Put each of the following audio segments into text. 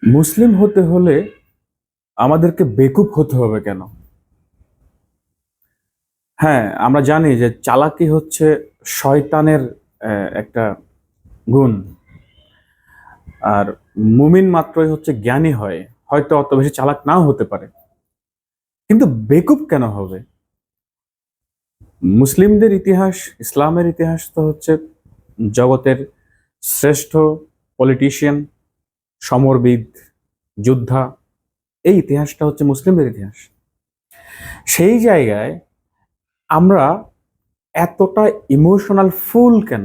মুসলিম হতে হলে আমাদেরকে বেকুব হতে হবে কেন? হ্যাঁ, আমরা জানি যে চালাকি হচ্ছে শয়তানের একটা গুণ। আর মুমিন মাত্রই হচ্ছে জ্ঞানী হয়। হয়তো অত বেশি চালাক নাও হতে পারে, কিন্তু বেকুব কেন হবে? মুসলিমদের ইতিহাস, ইসলামের ইতিহাস তো হচ্ছে জগতের শ্রেষ্ঠ পলিটিশিয়ান, সমরবিদ, যোদ্ধা। এই ইতিহাসটা হচ্ছে মুসলিমদের ইতিহাস। সেই জায়গায় আমরা এতটা ইমোশনাল ফুল কেন?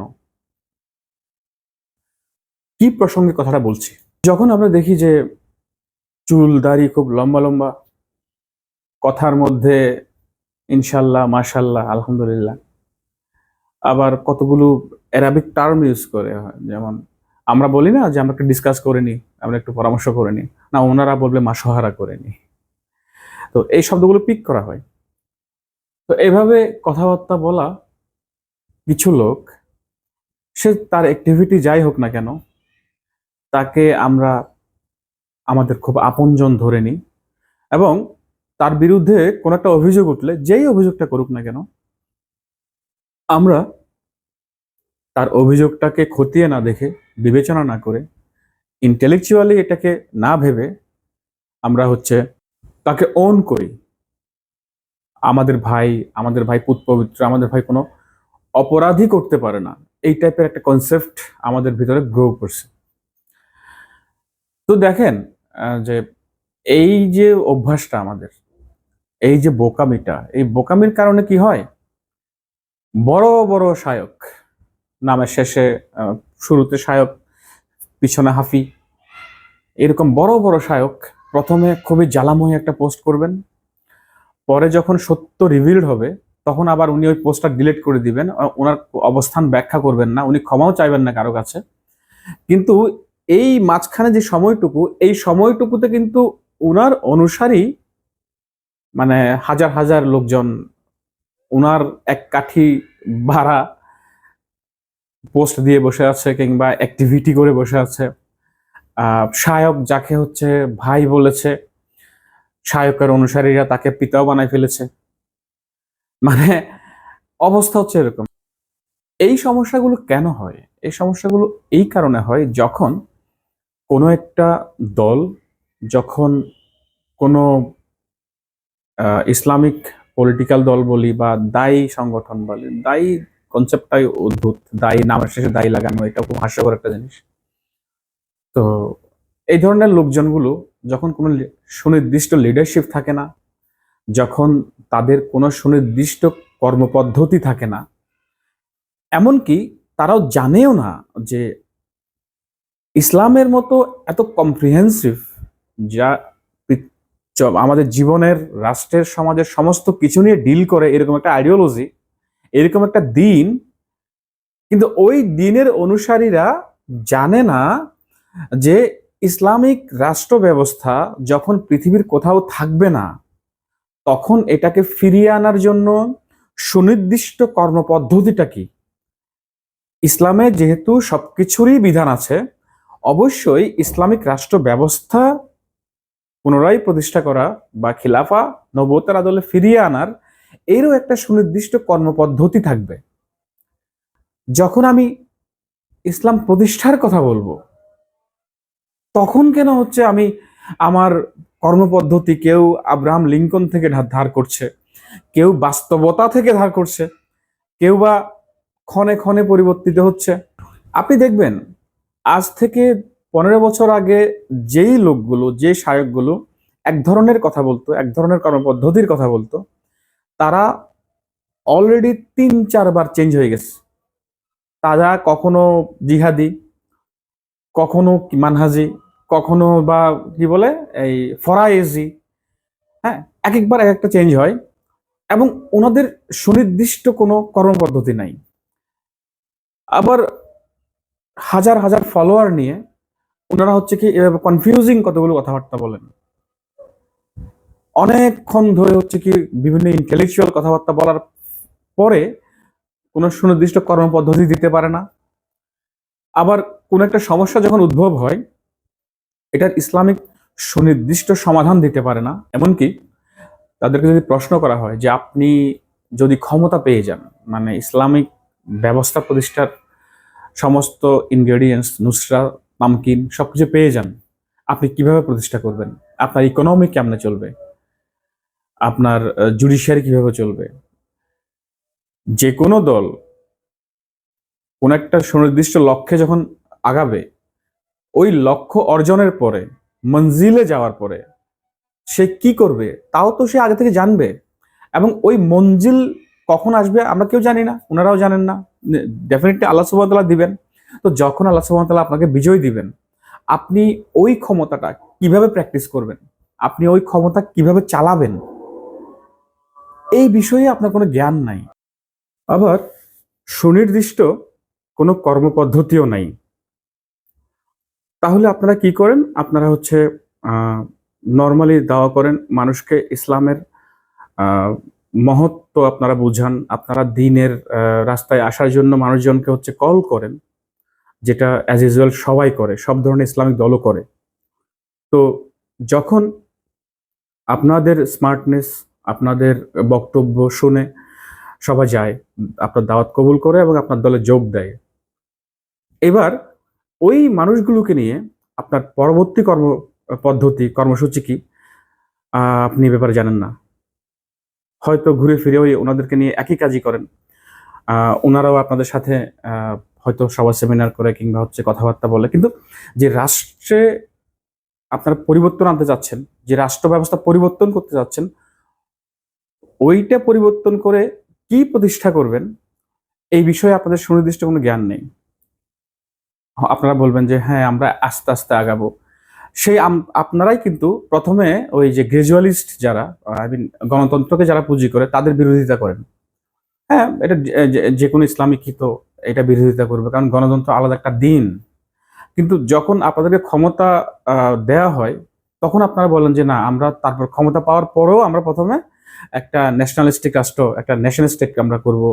কি প্রসঙ্গে কথাটা বলছি? যখন আমরা দেখি যে চুল দাড়ি খুব লম্বা লম্বা, কথার মধ্যে ইনশাল্লাহ, মাশাল্লাহ, আলহামদুলিল্লাহ, আবার কতগুলো অ্যারাবিক টার্ম ইউজ করে, হয় যেমন আমরা বলি না যে আমরা একটু ডিসকাস করে নিই, আমরা একটু পরামর্শ করে নিই, না ওনারা বলবে মাসোহারা করে নিই। তো এই শব্দগুলো পিক করা হয়। তো এইভাবে কথাবার্তা বলা কিছু লোক, সে তার অ্যাক্টিভিটি যাই হোক না কেন, তাকে আমরা আমাদের খুব আপনজন ধরে নিই, এবং তার বিরুদ্ধে কোনো একটা অভিযোগ উঠলে, যেই অভিযোগটা করুক না কেন, আমরা তার অভিযোগটাকে খতিয়ে না দেখে, বিবেচনা না করে, ইন্টেলেকচুয়ালি এটাকে না ভেবে আমরা হচ্ছে তাকে ওন করি। আমাদের ভাই, আমাদের ভাই পুত পবিত্র, আমাদের ভাই কোনো অপরাধী করতে পারে না, এই টাইপের একটা কনসেপ্ট আমাদের ভিতরে গ্রো করছে। তো দেখেন, যে এই যে অভ্যাসটা আমাদের, এই যে বোকামিটা, এই বোকামির কারণে কি হয়? বড় বড় শায়ক, নামের শেষে আহ, শুরুতে শায়ক, পিছনে হাফি, এরকম বড় বড় শায়ক প্রথমে খুবই জ্বালাময়ী একটা পোস্ট করবেন, পরে যখন সত্য রিভিলড হবে তখন আবার উনি ওই পোস্টটা ডিলিট করে দিবেন, ওনার অবস্থান ব্যাখ্যা করবেন না, উনি ক্ষমাও চাইবেন না কারো কাছে। কিন্তু এই মাঝখানে যে সময়টুকু, এই সময়টুকুতে কিন্তু উনার অনুসারী, মানে হাজার হাজার লোকজন উনার এক কাঠি ভাড়া পোস্ট দিয়ে বসে আছে, কিংবা অ্যাক্টিভিটি করে বসে আছে। শায়ক যাকে হচ্ছে ভাই বলেছে, শায়কের অনুসারীরা তাকে পিতাও বানায় ফেলেছে। মানে অবস্থা হচ্ছে এরকম। এই সমস্যাগুলো কেন হয়? এই সমস্যাগুলো এই কারণে হয়, যখন কোনো একটা দল, যখন কোনো ইসলামিক পলিটিক্যাল দল বলি বা দায়ী সংগঠন বলি, দায়ী কনসেপ্টটাই অদ্ভুত, দায়ী নামের শেষে দায়ী লাগানো, এটা খুব হাস্যকর একটা জিনিস। তো এই ধরনের লোকজনগুলো যখন কোনো সুনির্দিষ্ট লিডারশিপ থাকে না, যখন তাদের কোনো সুনির্দিষ্ট কর্মপদ্ধতি থাকে না, এমনকি তারাও জানেও না যে ইসলামের মতো এত কম্প্রিহেন্সিভ, যা আমাদের জীবনের, রাষ্ট্রের, সমাজের সমস্ত কিছু নিয়ে ডিল করে, এরকম একটা আইডিওলজি, এরকম একটা দিন, কিন্তু ওই দিনের অনুসারীরা জানে না যে ইসলামিক রাষ্ট্র ব্যবস্থা যখন পৃথিবীর কোথাও থাকবে না, তখন এটাকে ফিরিয়ে আনার জন্য সুনির্দিষ্ট কর্মপদ্ধতিটা কি। ইসলামে যেহেতু সবকিছুরই বিধান আছে, অবশ্যই ইসলামিক রাষ্ট্র ব্যবস্থা পুনরায় প্রতিষ্ঠা করা বা খিলাফা নবুয়তের আদলে ফিরিয়ে আনার এরও একটা সুনির্দিষ্ট কর্মপদ্ধতি থাকবে। যখন আমি ইসলাম প্রতিষ্ঠার কথা বলবো, তখন কেন হচ্ছে আমি আমার কর্মপদ্ধতি, কেউ আব্রাহাম লিঙ্কন থেকে ধার করছে, কেউ বাস্তবতা থেকে ধার করছে, কেউ বা ক্ষণে ক্ষণে পরিবর্তিত হচ্ছে। আপনি দেখবেন, আজ থেকে 15 বছর আগে যেই লোকগুলো, যে শায়কগুলো এক ধরনের কথা বলতো, এক ধরনের কর্মপদ্ধতির কথা বলতো, তারা অলরেডি 3-4 বার চেঞ্জ হয়ে গেছে। তারা কখনো জিহাদি, কখনো মানহাজি, কখনো বা কি বলে এই ফরায়েজি। হ্যাঁ, এক একবার এক একটা চেঞ্জ হয়, এবং ওনাদের সুনির্দিষ্ট কোনো কর্মপদ্ধতি নাই। আবার হাজার হাজার ফলোয়ার নিয়ে ওনারা হচ্ছে কি এভাবে কনফিউজিং কতগুলো কথাবার্তা বলেন, অনেকক্ষণ ধরে হচ্ছে কি বিভিন্ন ইন্টেলেকচুয়াল কথাবার্তা বলার পরে কোনো সুনির্দিষ্ট কর্মপদ্ধতি দিতে পারে না। আবার কোন একটা সমস্যা যখন উদ্ভব হয়, এটার ইসলামিক সুনির্দিষ্ট সমাধান দিতে পারে না। এমনকি তাদেরকে যদি প্রশ্ন করা হয় যে আপনি যদি ক্ষমতা পেয়ে যান, মানে ইসলামিক ব্যবস্থা প্রতিষ্ঠার সমস্ত ইনগ্রেডিয়েন্টস, নুসরা, তামকিন সবকিছু পেয়ে যান, আপনি কিভাবে প্রতিষ্ঠা করবেন? আপনার ইকোনমি কেমনে চলবে? আপনার জুডিশিয়ারি কিভাবে চলবে? যে কোনো দল কোন একটা সুনির্দিষ্ট লক্ষ্যে যখন আগাবে, ওই লক্ষ্য অর্জনের পরে, মঞ্জিলে যাওয়ার পরে সে কি করবে তাও তো সে আগে থেকে জানবে। এবং ওই মঞ্জিল কখন আসবে আমরা কেউ জানি না, ওনারাও জানেন না। ডেফিনেটলি আল্লাহ সুবহানাহু ওয়া তাআলা দিবেন। তো যখন আল্লাহ সুবহানাহু ওয়া তাআলা আপনাকে বিজয় দিবেন, আপনি ওই ক্ষমতাটা কিভাবে প্র্যাকটিস করবেন, আপনি ওই ক্ষমতা কিভাবে চালাবেন, এই বিষয়ে আপনার কোনো জ্ঞান নাই। আবার সুনির্দিষ্ট কোনো কর্মপদ্ধতিও নাই। তাহলে আপনারা কি করেন? আপনারা হচ্ছে নর্মালি দাওয়া করেন, মানুষকে ইসলামের আহ, মহত্ব আপনারা বুঝান, আপনারা দিনের রাস্তায় আসার জন্য মানুষজনকে হচ্ছে কল করেন, যেটা অ্যাজ ইউজুয়াল সবাই করে, সব ধরনের ইসলামিক দলও করে। তো যখন আপনাদের স্মার্টনেস, আপনাদের বক্তব্য শুনে সবাই যায়, আপনার দাওয়াত কবুল করে এবং আপনার দলে যোগ দেয়, এবার ওই মানুষগুলোকে নিয়ে আপনার পরবর্তী পদ্ধতি, কর্মসূচি কি আপনি এ ব্যাপারে জানেন না। হয়তো ঘুরে ফিরে ওই ওনাদেরকে নিয়ে একই কাজই করেন। ওনারাও আপনাদের সাথে হয়তো সভা সেমিনার করে কিংবা হচ্ছে কথাবার্তা বলে, কিন্তু যে রাষ্ট্রে আপনারা পরিবর্তন আনতে চাচ্ছেন, যে রাষ্ট্র ব্যবস্থা পরিবর্তন করতে চাচ্ছেন, ওইটা পরিবর্তন করে কি প্রতিষ্ঠা করবেন এই বিষয়ে আপনাদের সুনির্দিষ্ট কোনো জ্ঞান নেই। আপনারা বলবেন যে হ্যাঁ আমরা আস্তে আস্তে আগাবো। সেই আপনারাই কিন্তু প্রথমে ওই যে গ্রাজুয়ালিস্ট যারা, আই মিন গণতন্ত্রকে যারা পুঁজি করে, তাদের বিরোধিতা করেন। হ্যাঁ, এটা যে কোনো ইসলামিক হিত এটা বিরোধিতা করবে, কারণ গণতন্ত্র আলাদা একটা দিন। কিন্তু যখন আপনাদেরকে ক্ষমতা দেয়া হয়, তখন আপনারা বলেন যে না, আমরা তারপর ক্ষমতা পাওয়ার পরেও আমরা প্রথমে একটা ন্যাশনালিস্টিক রাষ্ট্র, একটা নেশন স্টেট আমরা করব,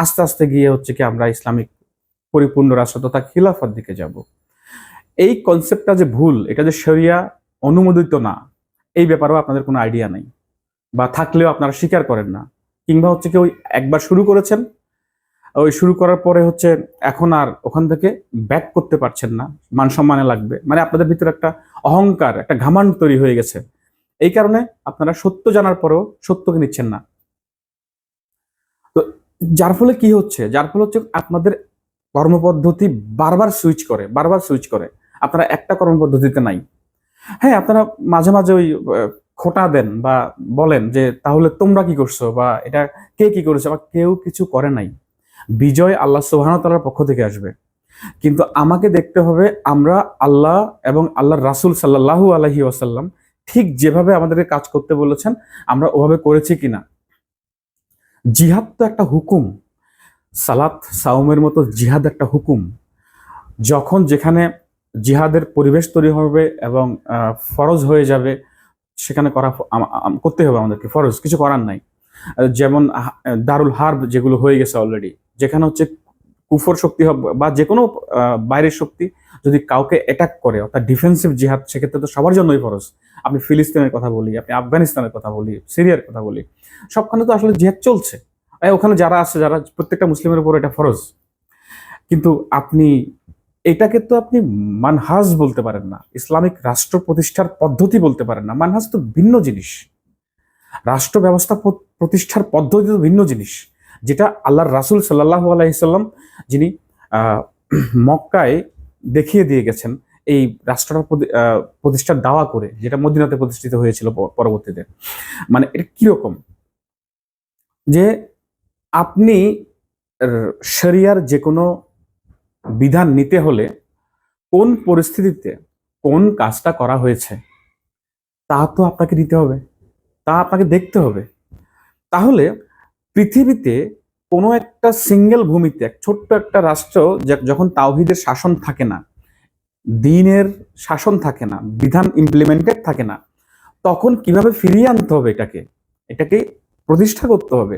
আস্তে আস্তে গিয়ে হচ্ছে কি আমরা ইসলামিক পরিপূর্ণ রাষ্ট্র তথা খিলাফার দিকে যাব। এই কনসেপ্টটা যে ভুল, এটা যে শরিয়া অনুমোদিত না, এই ব্যাপারেও আপনাদের কোনো আইডিয়া নেই, বা থাকলেও আপনারা স্বীকার করেন না। কিংবা হচ্ছে কি ওই একবার শুরু করেছেন, ওই শুরু করার পরে হচ্ছে এখন আর ওখান থেকে ব্যাক করতে পারছেন না, মান সম্মানে লাগবে, মানে আপনাদের ভিতরে একটা অহংকার, একটা ঘামান্ড তৈরি হয়ে গেছে। এই কারণে আপনারা সত্য জানার পরেও সত্যকে নিচ্ছেন না। তো যার ফলে কি হচ্ছে, যার ফলে হচ্ছে আপনাদের কর্মপদ্ধতি বারবার সুইচ করে, বারবার সুইচ করে। আপনারা একটা কর্মপদ্ধতিতে নাই। হ্যাঁ, আপনারা মাঝে মাঝে ওই খোঁটা দেন বা বলেন যে তাহলে তোমরা কি করছো, বা এটা কে কি করেছে, বা কেউ কিছু করে নাই। বিজয় আল্লাহ সুবহানাহু ওয়া তাআলার পক্ষ থেকে আসবে। কিন্তু আমাকে দেখতে হবে আমরা আল্লাহ এবং আল্লাহর রাসূল সাল্লাল্লাহু আলাইহি ওয়াসাল্লাম ঠিক যেভাবে আমাদেরকে কাজ করতে বলেছেন আমরা ওভাবে করেছি কিনা। জিহাদ তো একটা হুকুম, সালাত সাওমের মতো জিহাদ একটা হুকুম। যখন যেখানে জিহাদের পরিবেশ তৈরি হবে এবং ফরজ হয়ে যাবে, সেখানে করতে হবে আমাদেরকে, ফরজ, কিছু করার নাই। যেমন দারুল হার্ব যেগুলো হয়ে গেছে অলরেডি, যেখানে হচ্ছে কুফর শক্তি হবে বা যে কোনো বাইরের শক্তি যদি কাউকে অ্যাটাক করে, অর্থাৎ ডিফেন্সিভ জিহাদ, সেক্ষেত্রে তো সবার জন্যই ফরজ। আপনি ফিলিস্তিনের কথা বলি, আপনি আফগানিস্তানের কথা বলি, সিরিয়ার কথা বলি, সবখানে তো আসলে জিহাদ চলছে। ওখানে যারা আছে, যারা প্রত্যেকটা মুসলিমের উপর এটা ফরজ। কিন্তু আপনি এটাকে তো আপনি মানহাজ বলতে পারেন না, ইসলামিক রাষ্ট্র প্রতিষ্ঠার পদ্ধতি বলতে পারেন না। মানহাজ তো ভিন্ন জিনিস, রাষ্ট্র ব্যবস্থা প্রতিষ্ঠার পদ্ধতি তো ভিন্ন জিনিস, যেটা আল্লাহর রাসূল সাল্লাল্লাহু আলাইহি সাল্লাম যিনি মক্কায় দেখিয়ে দিয়ে গেছেন এই রাষ্ট্রটা প্রতিষ্ঠার দাওয়া করে, যেটা মদিনাতে প্রতিষ্ঠিত হয়েছিল পরবর্তীতে। মানে এটা কিরকম যে আপনি শরিয়ার যে কোনো বিধান নিতে হলে কোন পরিস্থিতিতে কোন কাজটা করা হয়েছে তা তো আপনাকে নিতে হবে, তা আপনাকে দেখতে হবে। তাহলে পৃথিবীতে কোনো একটা সিঙ্গেল ভূমিতে ছোট্ট একটা রাষ্ট্র যখন তাওহীদের শাসন থাকে না, দ্বীনের শাসন থাকে না, বিধান ইমপ্লিমেন্টেড থাকে না, তখন কিভাবে ফিরিয়ে আনতে হবে, এটাকে এটাকে প্রতিষ্ঠা করতে হবে,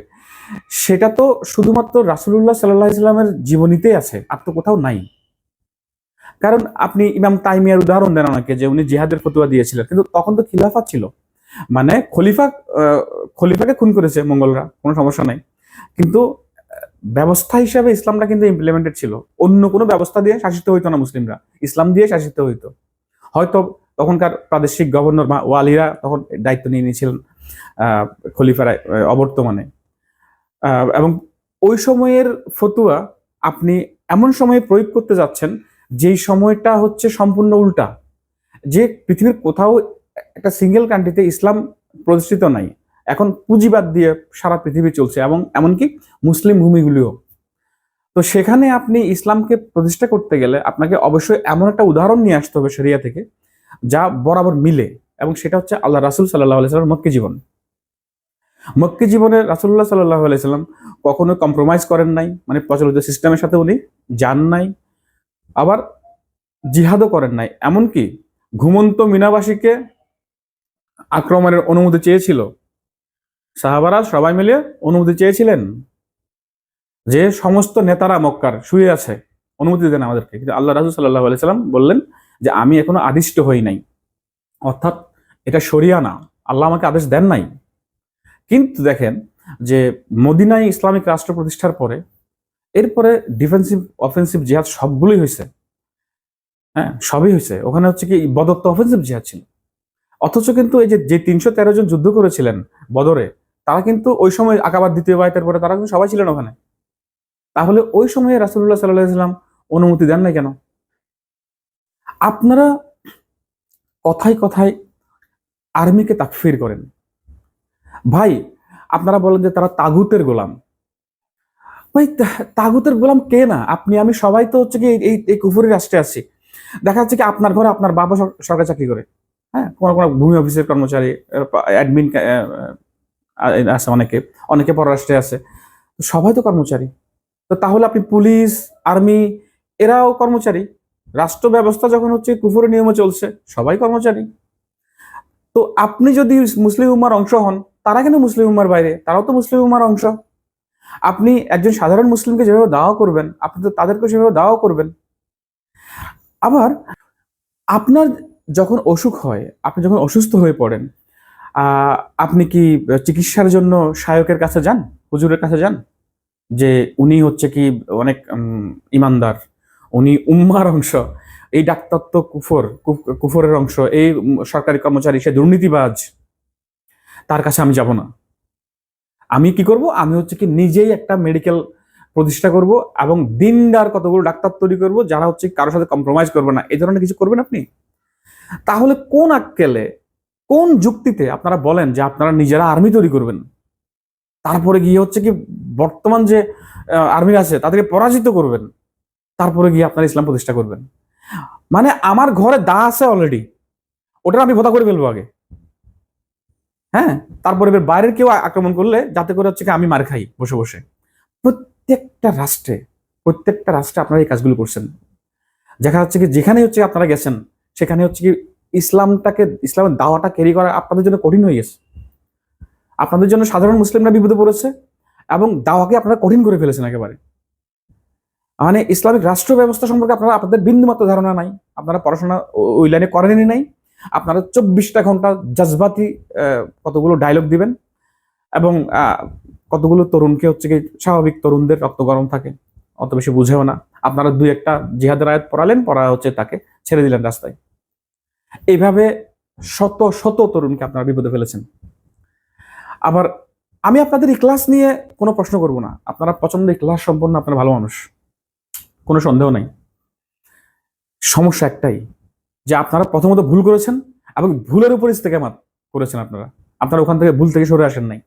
সেটা তো শুধুমাত্র রাসূলুল্লাহ সাল্লাল্লাহু আলাইহি ওয়াসাল্লামের জীবনীতেই আছে, আর তো কোথাও নাই। কারণ আপনি ইমাম তাইমিয়ার উদাহরণ দেন অনেকে, যে উনি জিহাদের ফতোয়া দিয়েছিলেন, কিন্তু তখন তো খিলাফত ছিল, মানে খলিফাকে খুন করেছে মঙ্গলরা, কোনো সমস্যা নাই, কিন্তু ব্যবস্থা হিসাবে ইসলামটা কিন্তু ইমপ্লিমেন্টেড ছিল। অন্য কোনো ব্যবস্থা দিয়ে শাসিত হইতো না মুসলিমরা, ইসলাম দিয়ে শাসিত হইতো। হয়তো তখনকার প্রাদেশিক গভর্নর বা ওয়ালিরা তখন দায়িত্ব নিয়ে নিয়েছিলেন খলিফার অবর্তমানে। এবং ওই সময়ের ফতুয়া আপনি এমন সময়ে প্রয়োগ করতে যাচ্ছেন যেই সময়টা হচ্ছে সম্পূর্ণ উল্টা, যে পৃথিবীর কোথাও একটা সিঙ্গেল কান্ট্রিতে ইসলাম প্রতিষ্ঠিত নাই, এখন পুঁজিবাদ দিয়ে সারা পৃথিবী চলছে, এবং এমনকি মুসলিম ভূমিগুলিও। তো সেখানে আপনি ইসলামকে প্রতিষ্ঠা করতে গেলে আপনাকে অবশ্যই এমন একটা উদাহরণ নিয়ে আসতে হবে শরিয়া থেকে, যা বরাবর মিলে, এবং সেটা হচ্ছে আল্লাহ রাসূল সাল্লাল্লাহু আলাইহি ওয়াসাল্লামের মক্কি জীবন। মক্কি জীবনে রাসূলুল্লাহ সাল্লাল্লাহু আলাইহি ওয়াসাল্লাম কখনো কম্প্রোমাইজ করেন নাই, মানে প্রচলিত সিস্টেমের সাথে উনি যান নাই, আবার জিহাদও করেন নাই। এমনকি ঘুমন্ত মিনাবাসীকে আক্রমণের অনুমতি চেয়েছিল, সাহাবারা সবাই মিলে অনুমতি চেয়েছিলেন যে সমস্ত নেতারা মক্কার শুয়ে আছে, অনুমতি দেন আমাদেরকে, কিন্তু আল্লাহ রাসূল সাল্লাল্লাহু আলাইহি সাল্লাম বললেন যে আমি এখনো আদিষ্ট হই নাই, অর্থাৎ এটা শরিয়া না, আল্লাহ আমাকে আদেশ দেন নাই। কিন্তু দেখেন যে মদিনায় ইসলামিক রাষ্ট্র প্রতিষ্ঠার পরে, এরপরে ডিফেন্সিভ অফেন্সিভ জিহাদ সবগুলোই হয়েছে, হ্যাঁ সবই হয়েছে। ওখানে হচ্ছে কি বদর তো অফেন্সিভ জিহাদ ছিল, অথচ কিন্তু এই যে যে 313 জন যুদ্ধ করেছিলেন বদরে, তারা কিন্তু ওই সময় আকাবার দ্বিতীয় বায়তের পরে তারা কিন্তু সবাই ছিলেন ওখানে। তাহলে ওই সময়ে রাসূলুল্লাহ সাল্লাল্লাহু আলাইহি ওয়াসাল্লাম অনুমতি দেন নাই কেন? আপনারা কথায় কথায় আর্মিকে তাকফির করেন। ভাই, আপনারা বলেন যে তারা তাগুতের গোলাম। ভাই, তাগুতের গোলাম কে না? আপনি আমি সবাই তো হচ্ছে কি এই এই কুফরি রাষ্ট্রে আছি। দেখা যাচ্ছে কি আপনার ঘরে আপনার বাবা সরকারি চাকরি করে, হ্যাঁ, কোনো কোনো ভূমি অফিসের কর্মচারী, অ্যাডমিন আছে, অনেকে অনেকে পররাষ্ট্রে আছে, সবাই তো কর্মচারী। তো তাহলে আপনি পুলিশ, আর্মি, এরাও কর্মচারী। রাষ্ট্র ব্যবস্থা যখন হচ্ছে কুফরের নিয়মে চলছে, সবাই কর্মচারী। তো আপনি যদি মুসলিম উম্মার অংশ হন, তারা কেন মুসলিম উম্মার বাইরে? তারাও তো মুসলিম উম্মার অংশ। আপনি একজন সাধারণ মুসলিমকে যেভাবে দাওয়া করবেন, আপনি তো তাদেরকে সেভাবে দাওয়া করবেন। আবার আপনার যখন অসুখ হয়, আপনি যখন অসুস্থ হয়ে পড়েন, আহ, আপনি কি চিকিৎসার জন্য শায়কের কাছে যান, হুজুরের কাছে যান, যে উনি হচ্ছে কি অনেক ইমানদার, উনি উম্মার অংশ, এই ডাক্তার তো কুফরের অংশ, এই সরকারি কর্মচারী সে দুর্নীতিবাজ, তার কাছে আমি যাব না। আমি কি করব? আমি হচ্ছে কি নিজেই একটা মেডিকেল প্রতিষ্ঠা করব, এবং দিনদার কতগুলো ডাক্তার তৈরি করব যারা হচ্ছে কারোর সাথে কম্প্রোমাইজ করবে না, এই ধরনের কিছু করবেন আপনি? তাহলে কোন আক্কেলে, কোন যুক্তিতে আপনারা বলেন যে আপনারা নিজেরা আর্মি তৈরি করবেন, তারপরে গিয়ে হচ্ছে কি বর্তমান যে আর্মি আছে তাদেরকে পরাজিত করবেন, তারপরে গিয়ে আপনারা ইসলাম প্রতিষ্ঠা করবেন? মানে আমার ঘরে দা আছে অলরেডি, ওটা আমি ভোতা করে ফেলবো আগে, হ্যাঁ, তারপরে এবার বাইরের কেউ আক্রমণ করলে যাতে করে হচ্ছে কি আমি মার খাই বসে বসে। প্রত্যেকটা রাষ্ট্রে, প্রত্যেকটা রাষ্ট্রে আপনারা এই কাজগুলো করছেন। দেখা যাচ্ছে কি যেখানে হচ্ছে আপনারা গেছেন, সেখানে হচ্ছে কি ইসলামের দাওয়াটা ক্যারি করা আপনাদের জন্য কঠিন হয়ে গেছে। আপনাদের জন্য সাধারণ মুসলিমরা বিপদে পড়েছে, এবং দাওয়াকে আপনারা কঠিন করে ফেলেছেন একেবারে। মানে ইসলামিক রাষ্ট্র ব্যবস্থা সম্পর্কে আপনাদের বিন্দুমাত্র ধারণা নাই, আপনারা পড়াশোনা ওই লাইনে করেনই নাই। আপনারা 24টা ঘন্টা জাজবাতি কতগুলো ডায়লগ দিবেন, এবং কতগুলো তরুণকে হচ্ছে কি স্বাভাবিক তরুণদের রক্ত গরম থাকে, অত বেশি বুঝেও না। আপনারা দুই একটা জিহাদের আয়াত পড়ালেন, পড়া হচ্ছে তাকে ছেড়ে দিলেন রাস্তায়। এইভাবে শত শত তরুণকে আপনারা বিপদে ফেলেছেন। আবার আমি আপনাদের ইখলাস নিয়ে কোনো প্রশ্ন করব না, আপনারা প্রচন্ড ইখলাস সম্পন্ন, আপনারা ভালো মানুষ, কোনো সন্দেহ নাই। সমস্যা একটাই, যে আপনারা প্রথমত ভুল করেছেন, এবং ভুলের উপর ইস্তেকামাত করেছেন। আপনারা আপনারা ওখান থেকে ভুল থেকে সরে আসেন নাই,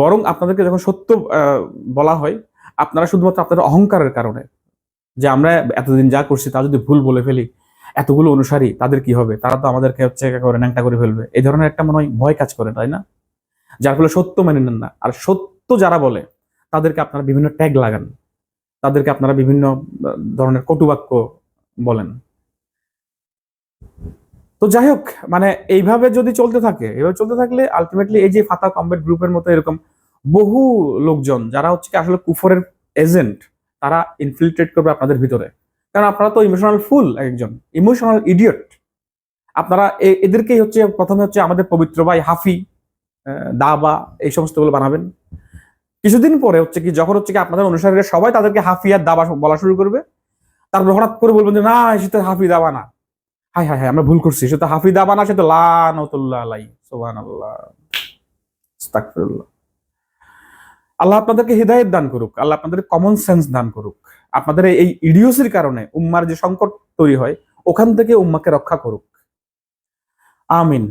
বরং আপনাদেরকে যখন সত্য বলা হয়, আপনারা শুধুমাত্র আপনাদের অহংকারের কারণে, যে আমরা এতদিন যা করছি তা যদি ভুল বলে ফেলি, এতগুলো অনুসারী তাদের কি হবে, তারা তো আমাদেরকে হচ্ছে করে ন্যাংটা করে ফেলবে, এই ধরনের একটা মনে হয় ভয় কাজ করে, তাই না? যার ফলে সত্য মেনে নেন না। আর সত্য যারা বলে তাদেরকে আপনারা বিভিন্ন ট্যাগ লাগান, তাদেরকে আপনারা বিভিন্ন ধরনের কটুবাক্য বলেন। তো যাই হোক, মানে এইভাবে যদি চলতে থাকে, এভাবে চলতে থাকলে আলটিমেটলি এই যে ফাতা কমব্যাট গ্রুপের মতো এরকম বহু লোকজন যারা হচ্ছে কি আসলে কুফরের এজেন্ট, তারা ইনফিল্ট্রেট করবে আপনাদের ভিতরে, কারণ আপনারা তো ইমোশনাল ফুল, একজন ইমোশনাল ইডিয়ট। আপনারা এদেরকেই হচ্ছে প্রথমে হচ্ছে আমাদের পবিত্র ভাই হাফি, দাবা, এই সমস্তগুলো বানাবেন। কিছুদিন পরে হচ্ছে কি, যখন হচ্ছে কি আপনাদের অনুসারীরা সবাই তাদেরকে হাফি আর দাবা বলা শুরু করবে, তারপর হঠাৎ করে বলবেন যে না, সে তো হাফি দাবা না, হাই হাই হাই আমরা ভুল করছি, সে তো হাফি দাবা না, সে তো লানাতুল্লাহ আলাই, সুবহানাল্লাহ, আস্তাগফিরুল্লাহ। আল্লাহ আপনাদেরকে হিদায়াত দান করুক, আল্লাহ আপনাদের কমন সেন্স দান করুক, আপনাদের এই ইডিওসির কারণে উম্মার যে সংকট তৈরি হয় ওখান থেকে উম্মাকে রক্ষা করুক, আমিন।